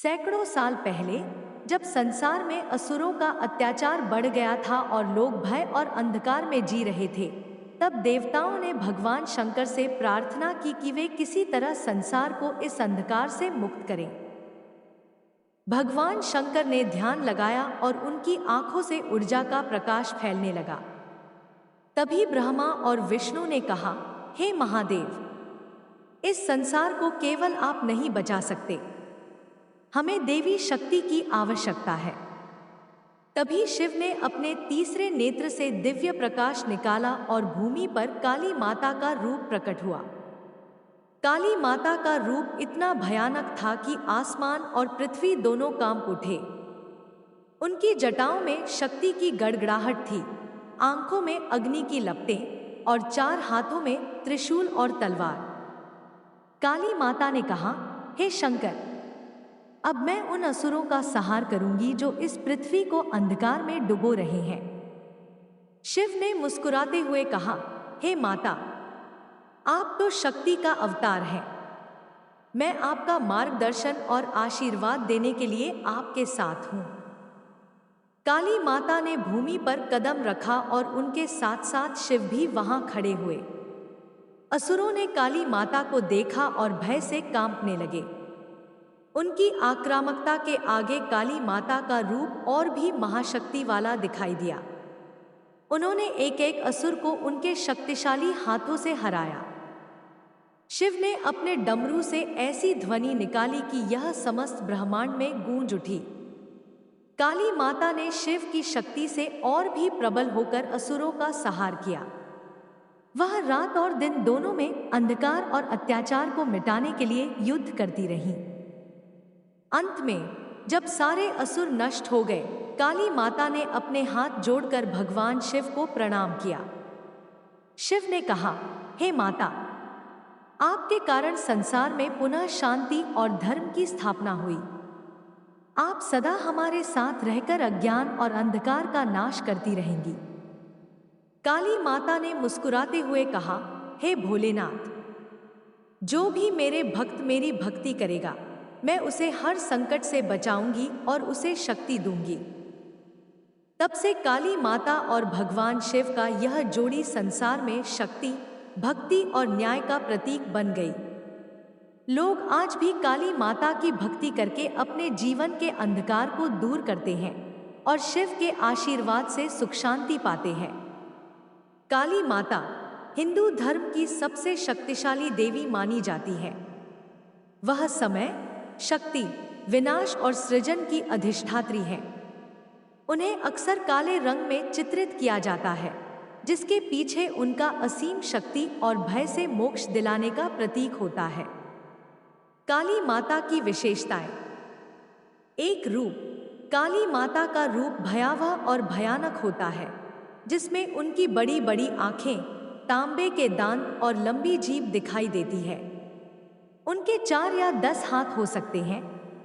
सैकड़ों साल पहले जब संसार में असुरों का अत्याचार बढ़ गया था और लोग भय और अंधकार में जी रहे थे, तब देवताओं ने भगवान शंकर से प्रार्थना की कि वे किसी तरह संसार को इस अंधकार से मुक्त करें। भगवान शंकर ने ध्यान लगाया और उनकी आंखों से ऊर्जा का प्रकाश फैलने लगा। तभी ब्रह्मा और विष्णु ने कहा, हे महादेव, इस संसार को केवल आप नहीं बचा सकते, हमें देवी शक्ति की आवश्यकता है। तभी शिव ने अपने तीसरे नेत्र से दिव्य प्रकाश निकाला और भूमि पर काली माता का रूप प्रकट हुआ। काली माता का रूप इतना भयानक था कि आसमान और पृथ्वी दोनों कांप उठे। उनकी जटाओं में शक्ति की गड़गड़ाहट थी, आंखों में अग्नि की लपटें और चार हाथों में त्रिशूल और तलवार। काली माता ने कहा, हे शंकर, अब मैं उन असुरों का संहार करूंगी जो इस पृथ्वी को अंधकार में डुबो रहे हैं। शिव ने मुस्कुराते हुए कहा, हे माता, आप तो शक्ति का अवतार हैं। मैं आपका मार्गदर्शन और आशीर्वाद देने के लिए आपके साथ हूं। काली माता ने भूमि पर कदम रखा और उनके साथ साथ शिव भी वहां खड़े हुए। असुरों ने काली माता को देखा और भय से कांपने लगे। उनकी आक्रामकता के आगे काली माता का रूप और भी महाशक्ति वाला दिखाई दिया। उन्होंने एक एक असुर को उनके शक्तिशाली हाथों से हराया। शिव ने अपने डमरू से ऐसी ध्वनि निकाली कि यह समस्त ब्रह्मांड में गूंज उठी। काली माता ने शिव की शक्ति से और भी प्रबल होकर असुरों का संहार किया। वह रात और दिन दोनों में अंधकार और अत्याचार को मिटाने के लिए युद्ध करती रही। अंत में जब सारे असुर नष्ट हो गए, काली माता ने अपने हाथ जोड़कर भगवान शिव को प्रणाम किया। शिव ने कहा, हे माता, आपके कारण संसार में पुनः शांति और धर्म की स्थापना हुई। आप सदा हमारे साथ रहकर अज्ञान और अंधकार का नाश करती रहेंगी। काली माता ने मुस्कुराते हुए कहा, हे भोलेनाथ, जो भी मेरे भक्त मेरी भक्ति करेगा, मैं उसे हर संकट से बचाऊंगी और उसे शक्ति दूंगी। तब से काली माता और भगवान शिव का यह जोड़ी संसार में शक्ति, भक्ति और न्याय का प्रतीक बन गई। लोग आज भी काली माता की भक्ति करके अपने जीवन के अंधकार को दूर करते हैं और शिव के आशीर्वाद से सुख शांति पाते हैं। काली माता हिंदू धर्म की सबसे शक्तिशाली देवी मानी जाती है। वह समय, शक्ति, विनाश और सृजन की अधिष्ठात्री हैं। उन्हें अक्सर काले रंग में चित्रित किया जाता है, जिसके पीछे उनका असीम शक्ति और भय से मोक्ष दिलाने का प्रतीक होता है। काली माता की विशेषताएं। एक रूप। काली माता का रूप भयावह और भयानक होता है, जिसमें उनकी बड़ी बड़ी आंखें, तांबे के दांत और लंबी जीभ दिखाई देती है। उनके 4 या 10 हाथ हो सकते हैं,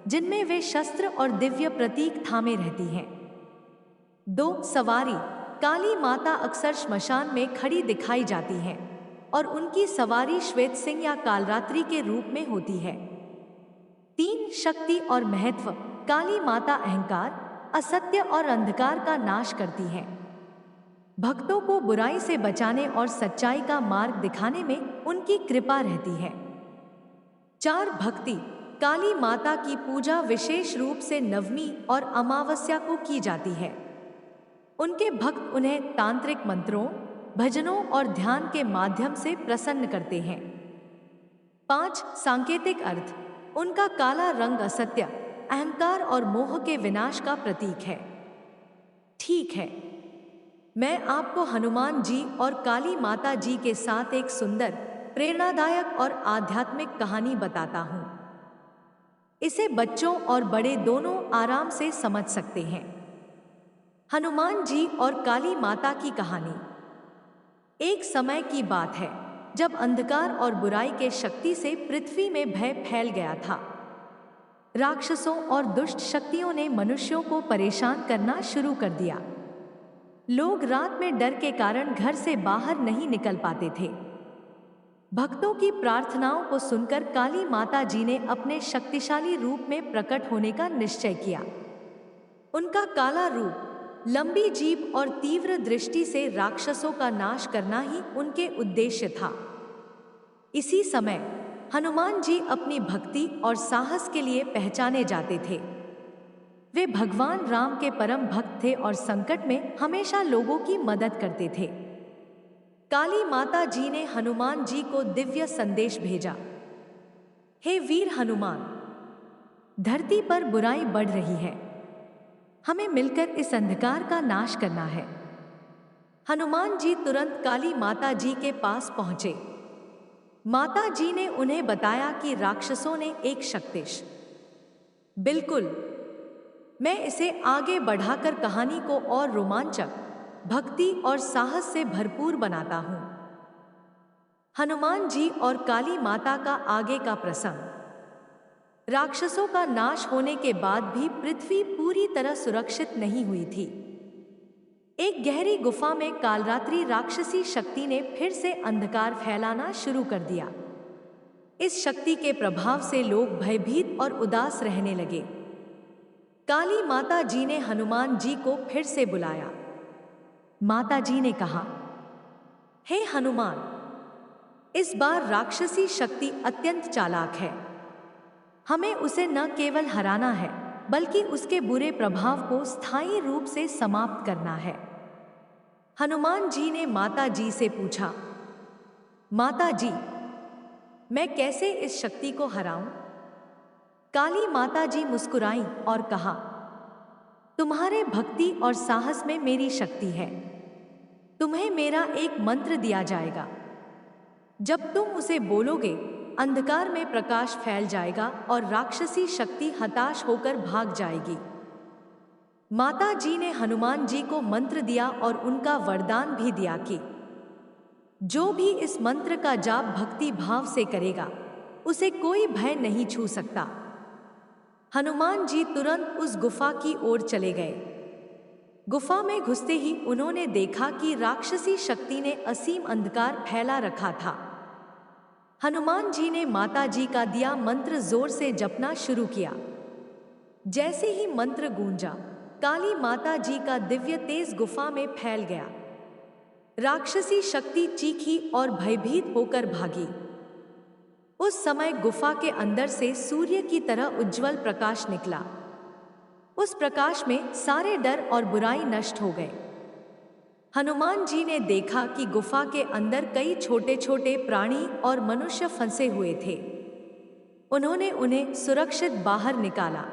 जिनमें वे शस्त्र और दिव्य प्रतीक थामे रहती हैं। 2. सवारी। काली माता अक्सर श्मशान में खड़ी दिखाई जाती हैं और उनकी सवारी श्वेत सिंह या कालरात्रि के रूप में होती है। 3. शक्ति और महत्व। काली माता अहंकार, असत्य और अंधकार का नाश करती हैं। भक्तों को बुराई से बचाने और सच्चाई का मार्ग दिखाने में उनकी कृपा रहती है। 4. भक्ति। काली माता की पूजा विशेष रूप से नवमी और अमावस्या को की जाती है। उनके भक्त उन्हें तांत्रिक मंत्रों, भजनों और ध्यान के माध्यम से प्रसन्न करते हैं। 5. सांकेतिक अर्थ। उनका काला रंग असत्य, अहंकार और मोह के विनाश का प्रतीक है। ठीक है, मैं आपको हनुमान जी और काली माता जी के साथ एक सुंदर, प्रेरणादायक और आध्यात्मिक कहानी बताता हूँ। इसे बच्चों और बड़े दोनों आराम से समझ सकते हैं। हनुमान जी और काली माता की कहानी। एक समय की बात है जब अंधकार और बुराई के शक्ति से पृथ्वी में भय फैल गया था। राक्षसों और दुष्ट शक्तियों ने मनुष्यों को परेशान करना शुरू कर दिया। लोग रात में डर के कारण घर से बाहर नहीं निकल पाते थे। भक्तों की प्रार्थनाओं को सुनकर काली माता जी ने अपने शक्तिशाली रूप में प्रकट होने का निश्चय किया। उनका काला रूप, लंबी जीभ और तीव्र दृष्टि से राक्षसों का नाश करना ही उनके उद्देश्य था। इसी समय हनुमान जी अपनी भक्ति और साहस के लिए पहचाने जाते थे। वे भगवान राम के परम भक्त थे और संकट में हमेशा लोगों की मदद करते थे। काली माता जी ने हनुमान जी को दिव्य संदेश भेजा। हे वीर हनुमान, धरती पर बुराई बढ़ रही है, हमें मिलकर इस अंधकार का नाश करना है। हनुमान जी तुरंत काली माता जी के पास पहुंचे। माता जी ने उन्हें बताया कि राक्षसों ने एक शक्तिश, बिल्कुल, मैं इसे आगे बढ़ाकर कहानी को और रोमांचक, भक्ति और साहस से भरपूर बनाता हूं। हनुमान जी और काली माता का आगे का प्रसंग। राक्षसों का नाश होने के बाद भी पृथ्वी पूरी तरह सुरक्षित नहीं हुई थी। एक गहरी गुफा में कालरात्रि राक्षसी शक्ति ने फिर से अंधकार फैलाना शुरू कर दिया। इस शक्ति के प्रभाव से लोग भयभीत और उदास रहने लगे। काली माता जी ने हनुमान जी को फिर से बुलाया। माता जी ने कहा, हे हनुमान, इस बार राक्षसी शक्ति अत्यंत चालाक है। हमें उसे न केवल हराना है, बल्कि उसके बुरे प्रभाव को स्थायी रूप से समाप्त करना है। हनुमान जी ने माता जी से पूछा, माता जी, मैं कैसे इस शक्ति को हराऊं? काली माता जी मुस्कुराईं और कहा, तुम्हारे भक्ति और साहस में मेरी शक्ति है। तुम्हें मेरा एक मंत्र दिया जाएगा। जब तुम उसे बोलोगे, अंधकार में प्रकाश फैल जाएगा और राक्षसी शक्ति हताश होकर भाग जाएगी। माता जी ने हनुमान जी को मंत्र दिया और उनका वरदान भी दिया कि जो भी इस मंत्र का जाप भक्ति भाव से करेगा, उसे कोई भय नहीं छू सकता। हनुमान जी तुरंत उस गुफा की ओर चले गए। गुफा में घुसते ही उन्होंने देखा कि राक्षसी शक्ति ने असीम अंधकार फैला रखा था। हनुमान जी ने माता जी का दिया मंत्र जोर से जपना शुरू किया। जैसे ही मंत्र गूंजा, काली माता जी का दिव्य तेज गुफा में फैल गया। राक्षसी शक्ति चीखी और भयभीत होकर भागी। उस समय गुफा के अंदर से सूर्य की तरह उज्जवल प्रकाश निकला। उस प्रकाश में सारे डर और बुराई नष्ट हो गए। हनुमान जी ने देखा कि गुफा के अंदर कई छोटे छोटे प्राणी और मनुष्य फंसे हुए थे। उन्होंने उन्हें सुरक्षित बाहर निकाला।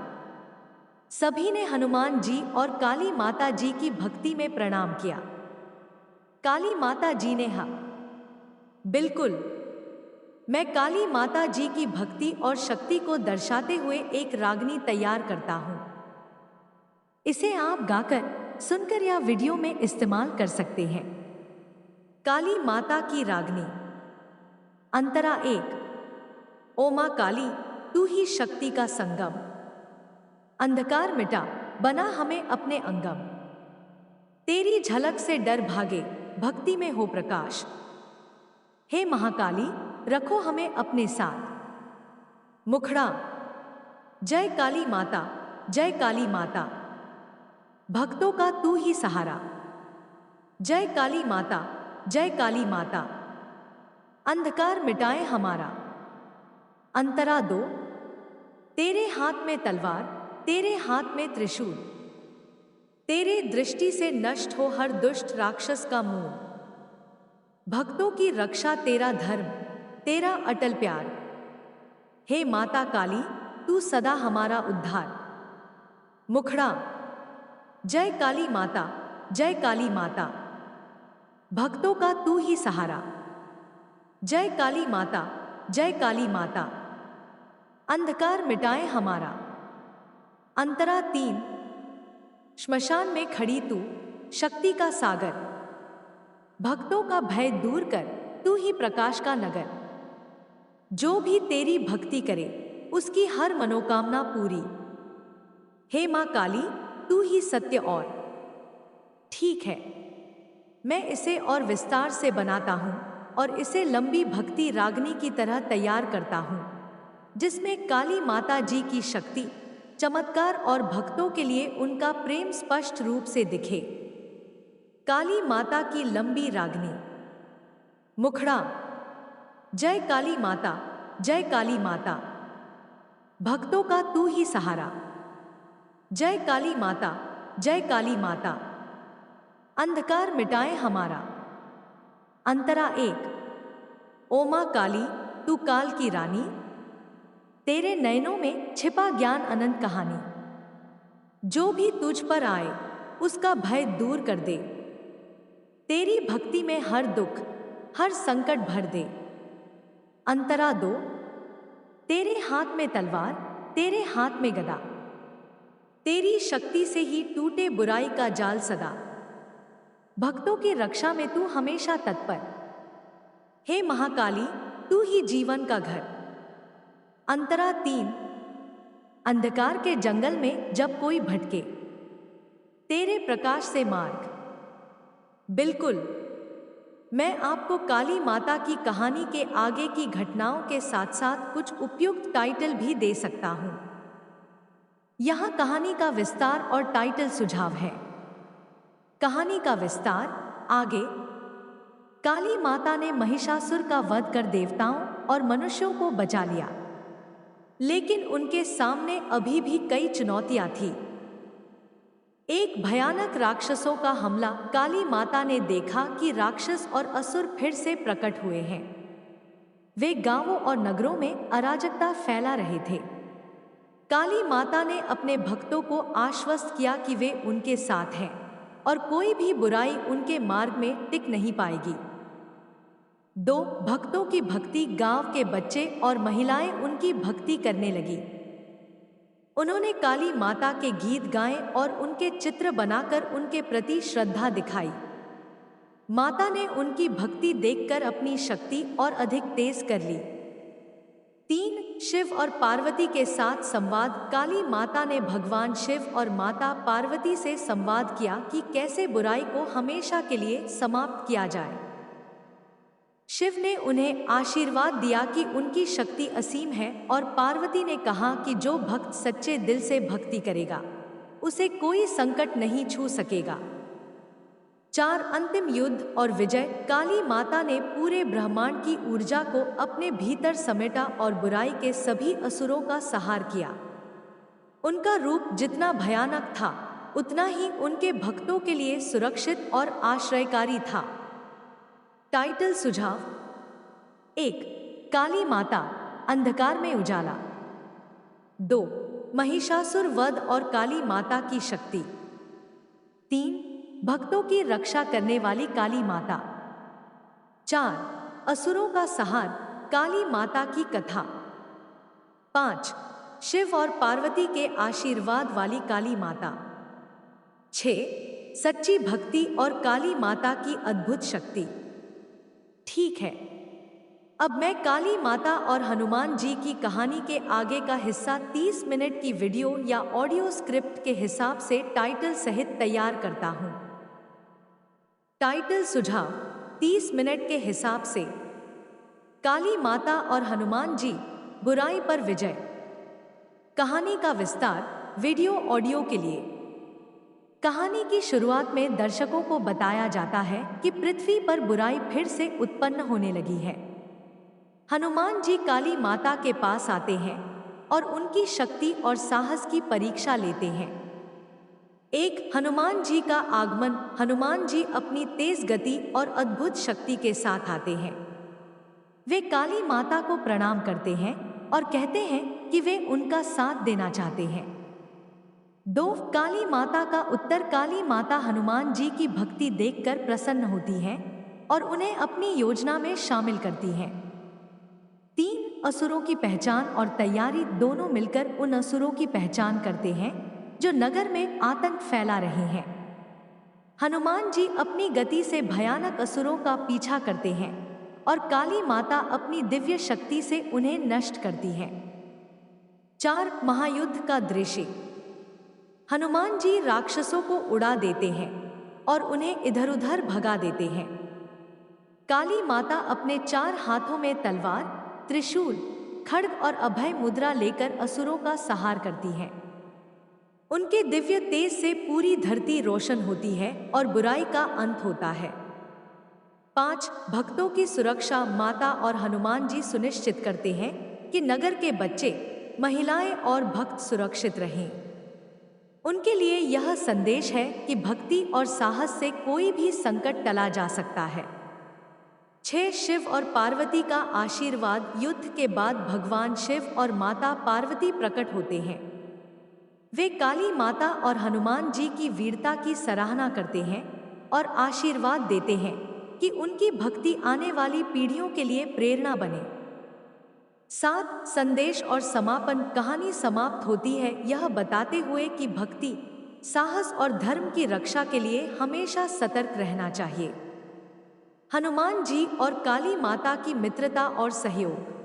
सभी ने हनुमान जी और काली माता जी की भक्ति में प्रणाम किया। काली माता जी ने कहा, बिल्कुल, मैं काली माता जी की भक्ति और शक्ति को दर्शाते हुए एक रागनी तैयार करता हूं। इसे आप गाकर, सुनकर या वीडियो में इस्तेमाल कर सकते हैं। काली माता की रागनी। अंतरा 1। ओ मां काली, तू ही शक्ति का संगम। अंधकार मिटा, बना हमें अपने अंगम। तेरी झलक से डर भागे, भक्ति में हो प्रकाश। हे महाकाली, रखो हमें अपने साथ। मुखड़ा। जय काली माता, जय काली माता, भक्तों का तू ही सहारा। जय काली माता, जय काली माता, अंधकार मिटाए हमारा। अंतरा 2। तेरे हाथ में तलवार, तेरे हाथ में त्रिशूल। तेरे दृष्टि से नष्ट हो हर दुष्ट राक्षस का मूल। भक्तों की रक्षा तेरा धर्म, तेरा अटल प्यार। हे माता काली, तू सदा हमारा उद्धार। मुखड़ा। जय काली माता, जय काली माता, भक्तों का तू ही सहारा। जय काली माता, जय काली माता, अंधकार मिटाए हमारा। अंतरा 3। श्मशान में खड़ी तू, शक्ति का सागर। भक्तों का भय दूर कर, तू ही प्रकाश का नगर। जो भी तेरी भक्ति करे, उसकी हर मनोकामना पूरी। हे मां काली, तू ही सत्य और। ठीक है, मैं इसे और विस्तार से बनाता हूं। और इसे लंबी भक्ति रागनी की तरह तैयार करता हूँ, जिसमें काली माता जी की शक्ति, चमत्कार और भक्तों के लिए उनका प्रेम स्पष्ट रूप से दिखे। काली माता की लंबी रागनी। मुखड़ा। जय काली माता, जय काली माता, भक्तों का तू ही सहारा। जय काली माता, जय काली माता, अंधकार मिटाए हमारा। अंतरा एक। ओ मां काली, तू काल की रानी, तेरे नयनों में छिपा ज्ञान अनंत कहानी। जो भी तुझ पर आए उसका भय दूर कर दे, तेरी भक्ति में हर दुख हर संकट भर दे। अंतरा दो। तेरे हाथ में तलवार, तेरे हाथ में गदा, तेरी शक्ति से ही टूटे बुराई का जाल सदा। भक्तों की रक्षा में तू हमेशा तत्पर, हे महाकाली तू ही जीवन का घर। अंतरा तीन। अंधकार के जंगल में जब कोई भटके, तेरे प्रकाश से मार्ग। बिल्कुल, मैं आपको काली माता की कहानी के आगे की घटनाओं के साथ साथ कुछ उपयुक्त टाइटल भी दे सकता हूं। यहां कहानी का विस्तार और टाइटल सुझाव है। कहानी का विस्तार। आगे, काली माता ने महिषासुर का वध कर देवताओं और मनुष्यों को बचा लिया, लेकिन उनके सामने अभी भी कई चुनौतियां थीं। एक भयानक राक्षसों का हमला। काली माता ने देखा कि राक्षस और असुर फिर से प्रकट हुए हैं। वे गांवों और नगरों में अराजकता फैला रहे थे। काली माता ने अपने भक्तों को आश्वस्त किया कि वे उनके साथ हैं और कोई भी बुराई उनके मार्ग में टिक नहीं पाएगी। 2. भक्तों की भक्ति। गांव के बच्चे और महिलाएं उनकी भक्ति करने लगी। उन्होंने काली माता के गीत गाए और उनके चित्र बनाकर उनके प्रति श्रद्धा दिखाई। माता ने उनकी भक्ति देखकर अपनी शक्ति और अधिक तेज कर ली। 3. शिव और पार्वती के साथ संवाद। काली माता ने भगवान शिव और माता पार्वती से संवाद किया कि कैसे बुराई को हमेशा के लिए समाप्त किया जाए। शिव ने उन्हें आशीर्वाद दिया कि उनकी शक्ति असीम है और पार्वती ने कहा कि जो भक्त सच्चे दिल से भक्ति करेगा उसे कोई संकट नहीं छू सकेगा। 4. अंतिम युद्ध और विजय। काली माता ने पूरे ब्रह्मांड की ऊर्जा को अपने भीतर समेटा और बुराई के सभी असुरों का संहार किया। उनका रूप जितना भयानक था उतना ही उनके भक्तों के लिए सुरक्षित और आश्रयकारी था। टाइटल सुझाव। 1. काली माता, अंधकार में उजाला। 2. महिषासुर वध और काली माता की शक्ति। 3. भक्तों की रक्षा करने वाली काली माता। 4. असुरों का संहार, काली माता की कथा। 5. शिव और पार्वती के आशीर्वाद वाली काली माता। 6. सच्ची भक्ति और काली माता की अद्भुत शक्ति। ठीक है, अब मैं काली माता और हनुमान जी की कहानी के आगे का हिस्सा 30 मिनट की वीडियो या ऑडियो स्क्रिप्ट के हिसाब से टाइटल सहित तैयार करता हूं। टाइटल सुझाव। 30 मिनट के हिसाब से काली माता और हनुमान जी, बुराई पर विजय। कहानी का विस्तार। वीडियो ऑडियो के लिए कहानी की शुरुआत में दर्शकों को बताया जाता है कि पृथ्वी पर बुराई फिर से उत्पन्न होने लगी है। हनुमान जी काली माता के पास आते हैं और उनकी शक्ति और साहस की परीक्षा लेते हैं। एक हनुमान जी का आगमन। हनुमान जी अपनी तेज गति और अद्भुत शक्ति के साथ आते हैं। वे काली माता को प्रणाम करते हैं और कहते हैं कि वे उनका साथ देना चाहते हैं। 2. काली माता का उत्तर। काली माता हनुमान जी की भक्ति देखकर प्रसन्न होती हैं और उन्हें अपनी योजना में शामिल करती हैं। 3. असुरों की पहचान और तैयारी। दोनों मिलकर उन असुरों की पहचान करते हैं जो नगर में आतंक फैला रहे हैं। हनुमान जी अपनी गति से भयानक असुरों का पीछा करते हैं और काली माता अपनी दिव्य शक्ति से उन्हें नष्ट करती हैं। 4. महायुद्ध का दृश्य। हनुमान जी राक्षसों को उड़ा देते हैं और उन्हें इधर उधर भगा देते हैं। काली माता अपने 4 हाथों में तलवार, त्रिशूल, खड्ग और अभय मुद्रा लेकर असुरों का संहार करती हैं। उनके दिव्य तेज से पूरी धरती रोशन होती है और बुराई का अंत होता है। 5 भक्तों की सुरक्षा माता और हनुमान जी सुनिश्चित करते हैं कि नगर के बच्चे, महिलाएं और भक्त सुरक्षित रहें। उनके लिए यह संदेश है कि भक्ति और साहस से कोई भी संकट टला जा सकता है। 6 शिव और पार्वती का आशीर्वाद। युद्ध के बाद भगवान शिव और माता पार्वती प्रकट होते हैं। वे काली माता और हनुमान जी की वीरता की सराहना करते हैं और आशीर्वाद देते हैं कि उनकी भक्ति आने वाली पीढ़ियों के लिए प्रेरणा बने। 7 संदेश और समापन। कहानी समाप्त होती है यह बताते हुए कि भक्ति, साहस और धर्म की रक्षा के लिए हमेशा सतर्क रहना चाहिए। हनुमान जी और काली माता की मित्रता और सहयोग।